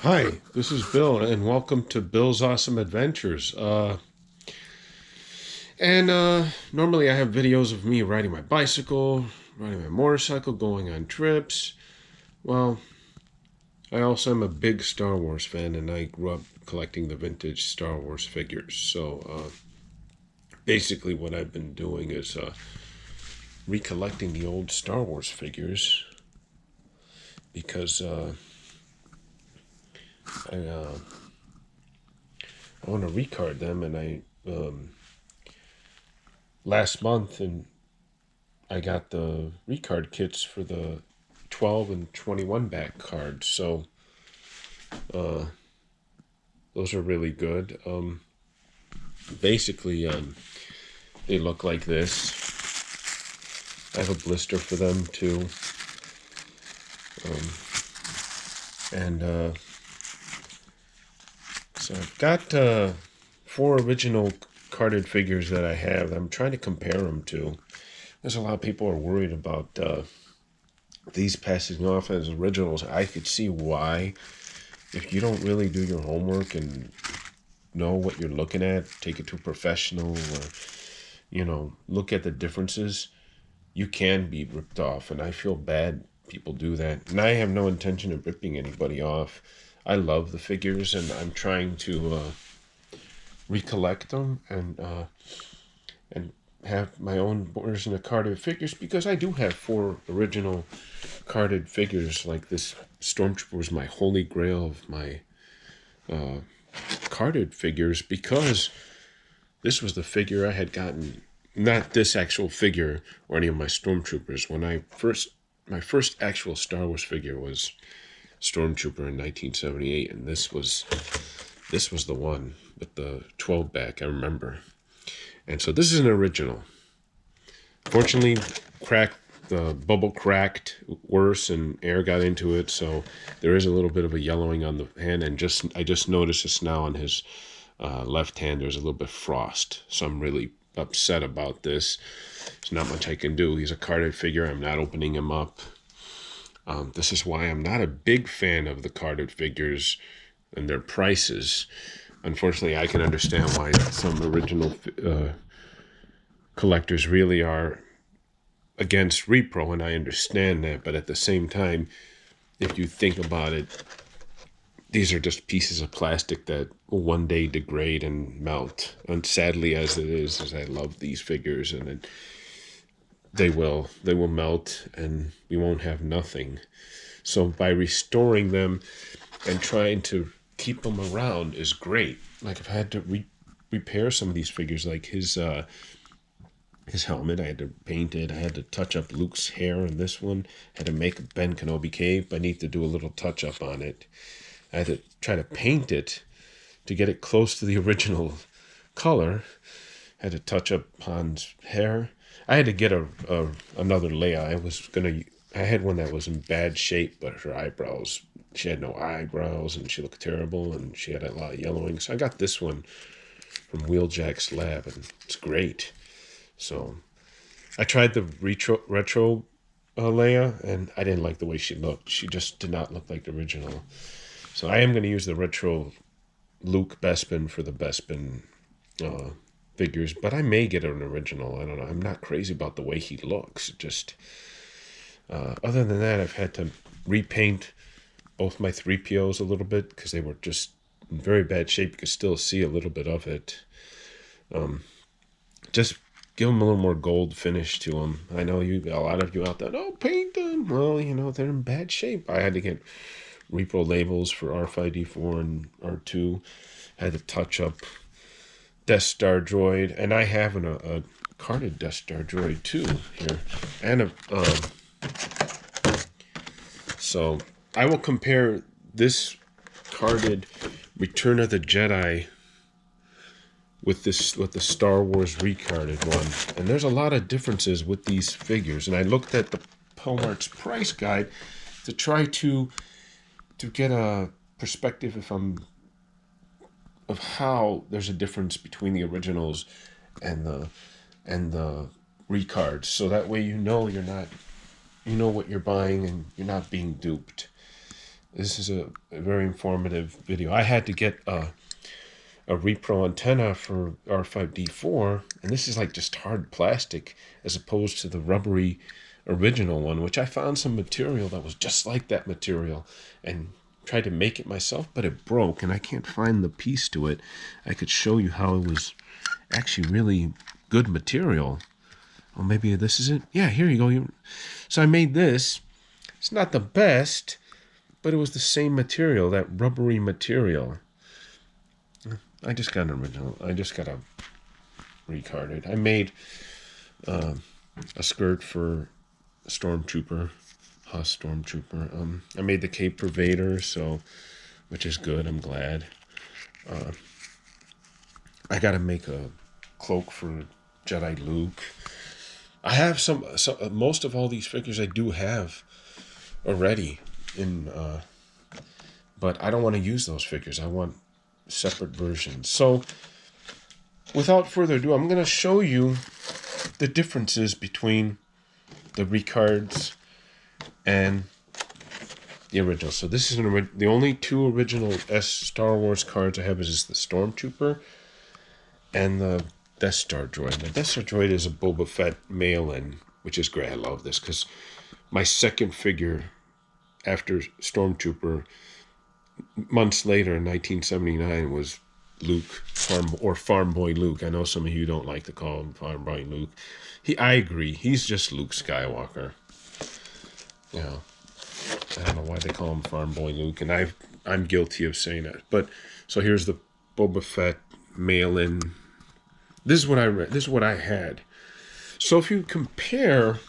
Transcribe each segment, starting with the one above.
Hi, this is Bill, and welcome to Bill's Awesome Adventures. Normally I have videos of me riding my bicycle, riding my motorcycle, going on trips. Well, I also am a big Star Wars fan, and I grew up collecting the vintage Star Wars figures. So, basically, what I've been doing is recollecting the old Star Wars figures because I want to recard them, and I last month and I got the recard kits for the 12 and 21 back cards, so those are really good. Basically, they look like this. I have a blister for them too, and so I've got 4 original carded figures that I have. I'm trying to compare them to. There's a lot of people are worried about these passing off as originals. I could see why. If you don't really do your homework and know what you're looking at, take it to a professional, or look at the differences, you can be ripped off. And I feel bad people do that. And I have no intention of ripping anybody off. I love the figures, and I'm trying to recollect them and have my own version of carded figures, because I do have 4 original carded figures. Like this Stormtrooper was my holy grail of my carded figures, because this was the figure I had gotten, not this actual figure or any of my Stormtroopers. My first actual Star Wars figure was Stormtrooper in 1978, and this was the one with the 12 back, I remember. And so this is an original. Fortunately, the bubble cracked worse and air got into it, so there is a little bit of a yellowing on the hand, and I just noticed this now on his left hand. There's a little bit of frost, so I'm really upset about this. There's not much I can do. He's a carded figure. I'm not opening him up. This is why I'm not a big fan of the carded figures and their prices. Unfortunately, I can understand why some original collectors really are against repro, and I understand that. But at the same time, if you think about it, these are just pieces of plastic that will one day degrade and melt. And sadly, as it is, as I love these figures, and they will melt, and we won't have nothing. So by restoring them and trying to keep them around is great. Like, if I had to repair some of these figures, like his helmet, I had to paint it. I had to touch up Luke's hair in this one. I had to make Ben Kenobi cape. I need to do a little touch up on it. I had to try to paint it to get it close to the original color. I had to touch up Han's hair. I had to get another Leia. I had one that was in bad shape, but her eyebrows, she had no eyebrows, and she looked terrible, and she had a lot of yellowing. So I got this one from Wheeljack's lab, and it's great. So I tried the retro Leia, and I didn't like the way she looked. She just did not look like the original. So I am going to use the retro Luke Bespin for the Bespin figures, but I may get an original. I don't know. I'm not crazy about the way he looks. Just other than that, I've had to repaint both my 3POs a little bit because they were just in very bad shape. You could still see a little bit of it. Just give them a little more gold finish to them. I know a lot of you out there, oh, paint them. Well, they're in bad shape. I had to get repro labels for R5D4 and R2. I had to touch up Death Star Droid, and I have a carded Death Star Droid too here, and so I will compare this carded Return of the Jedi with the Star Wars recarded one, and there's a lot of differences with these figures. And I looked at the Pomart's price guide to try to get a perspective of how there's a difference between the originals and the recards, so that way you're not what you're buying and you're not being duped. This is a very informative video. I had to get a repro antenna for R5D4, and this is like just hard plastic as opposed to the rubbery original one, which I found some material that was just like that material and tried to make it myself, but it broke and I can't find the piece to it. I could show you how it was actually really good material. Well, maybe this is it. Yeah, here you go. So I made this. It's not the best, but it was the same material, that rubbery material. I just got an original. I just got a recarded. I made a skirt for Stormtrooper, Stormtrooper. I made the cape for Vader, which is good. I'm glad. I got to make a cloak for Jedi Luke. I have most of all these figures I do have already but I don't want to use those figures. I want separate versions. So without further ado, I'm going to show you the differences between the recards and the original. So this is the only two original Star Wars cards I have is the Stormtrooper and the Death Star Droid. The Death Star Droid is a Boba Fett mail-in, which is great. I love this because my second figure after Stormtrooper months later in 1979 was Luke, Farm Boy Luke. I know some of you don't like to call him Farm Boy Luke. I agree. He's just Luke Skywalker. You know, I don't know why they call him Farm Boy Luke, and I'm guilty of saying that. But so here's the Boba Fett mail-in. This is what I read. This is what I had. So if you compare,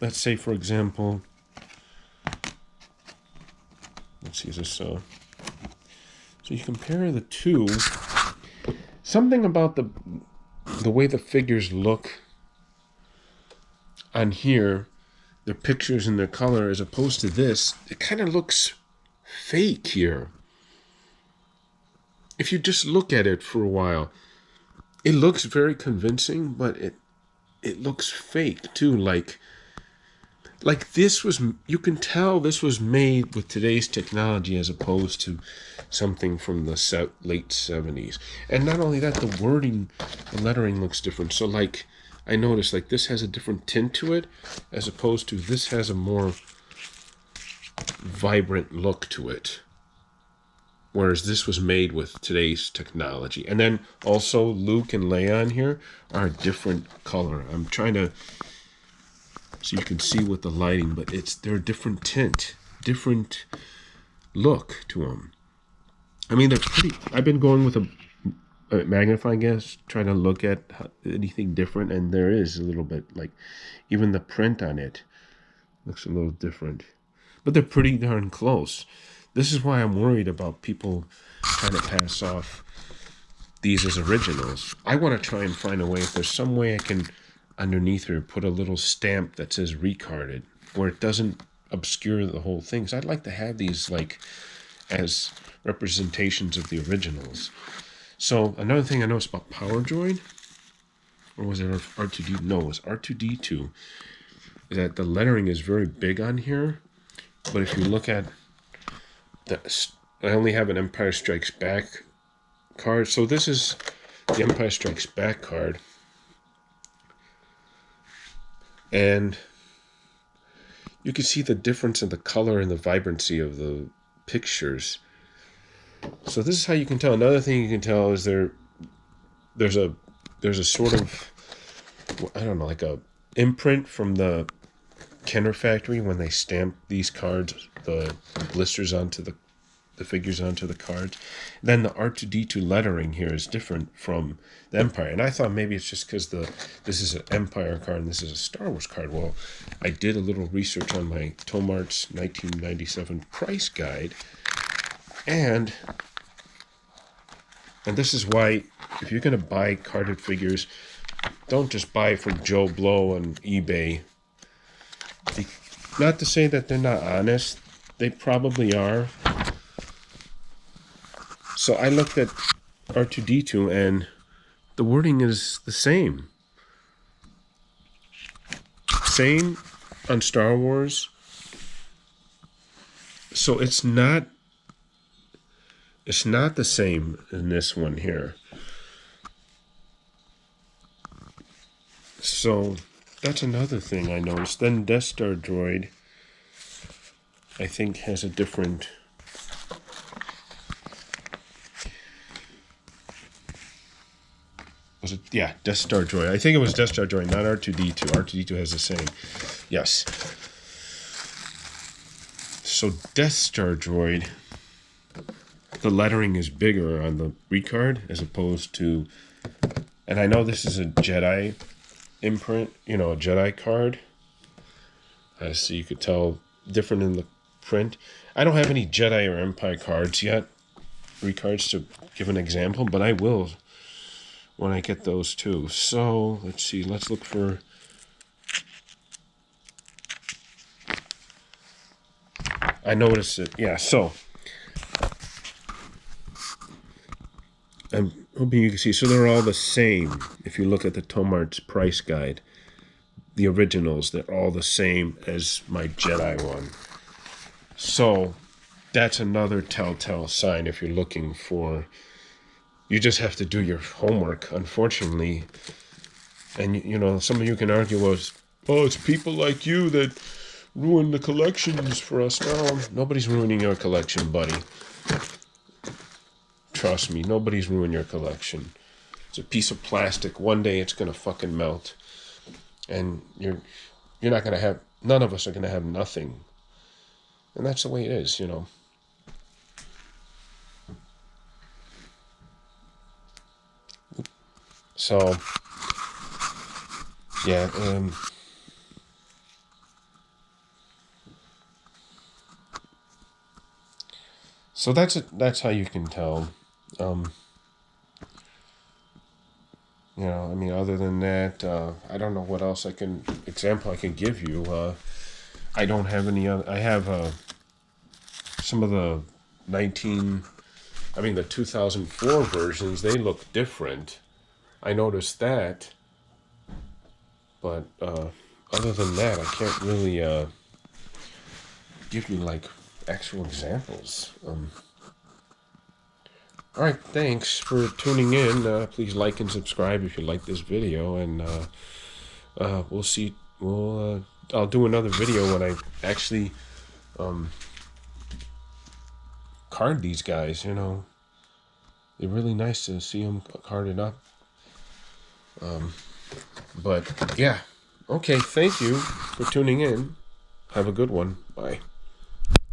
let's say for example, let's see this. So you compare the two. Something about the way the figures look on here, their pictures and their color, as opposed to this, it kind of looks fake here. If you just look at it for a while, it looks very convincing, but it looks fake too. Like this was, you can tell this was made with today's technology as opposed to something from the late 70s. And not only that, the wording, the lettering looks different. So like, I noticed like this has a different tint to it as opposed to this has a more vibrant look to it. Whereas this was made with today's technology. And then also Luke and Leia on here are a different color. I'm trying to, so you can see with the lighting, but they're a different tint, different look to them. I mean, they're pretty, I've been going with a magnifying glass, trying to look at anything different, and there is a little bit, like, even the print on it looks a little different. But they're pretty darn close. This is why I'm worried about people trying to pass off these as originals. I want to try and find a way, if there's some way I can, underneath here, put a little stamp that says recarded, where it doesn't obscure the whole thing. So I'd like to have these, like, as representations of the originals. So another thing I noticed about Power Droid, or was it R2D? No, it was R2D2, is that the lettering is very big on here. But if you look at I only have an Empire Strikes Back card. So this is the Empire Strikes Back card. And you can see the difference in the color and the vibrancy of the pictures. So this is how you can tell. Another thing you can tell is there's a sort of, I don't know, like a imprint from the Kenner factory when they stamp these cards, the blisters onto the figures onto the cards. Then the R2D2 lettering here is different from the Empire. And I thought maybe it's just because this is an Empire card and this is a Star Wars card. Well, I did a little research on my Tomart's 1997 price guide. And this is why, if you're going to buy carded figures, don't just buy from Joe Blow on eBay. Not to say that they're not honest. They probably are. So I looked at R2D2 and the wording is the same. Same on Star Wars. So it's not the same in this one here. So that's another thing I noticed. Then Death Star Droid, I think, has a different... Was it? Yeah, Death Star Droid. I think it was Death Star Droid, not R2-D2. R2-D2 has the same. Yes. So Death Star Droid, the lettering is bigger on the recard as opposed to... And I know this is a Jedi imprint, you know, a Jedi card. So you could tell different in the print. I don't have any Jedi or Empire cards yet, recards to give an example, but I will when I get those too. So let's see, let's look for... I noticed it, yeah, so I'm hoping you can see. So they're all the same. If you look at the Tomart's price guide, the originals, they're all the same as my Jedi one. So that's another telltale sign if you're looking for... You just have to do your homework, unfortunately. And, you know, some of you can argue, well, it's people like you that ruin the collections for us. No, nobody's ruining your collection, buddy. Trust me, nobody's ruining your collection. It's a piece of plastic. One day it's going to fucking melt. And you're not going to have... None of us are going to have nothing. And that's the way it is, you know. So, yeah, so that's how you can tell. You know, I mean, other than that, I don't know what else I can give you. I don't have any other. I have some of the the 2004 versions. They look different. I noticed that, but other than that, I can't really give you like actual examples. All right, thanks for tuning in. Please like and subscribe if you like this video, and we'll see. I'll do another video when I actually card these guys. You know, they're really nice to see them carded up. But yeah, okay, thank you for tuning in. Have a good one. Bye.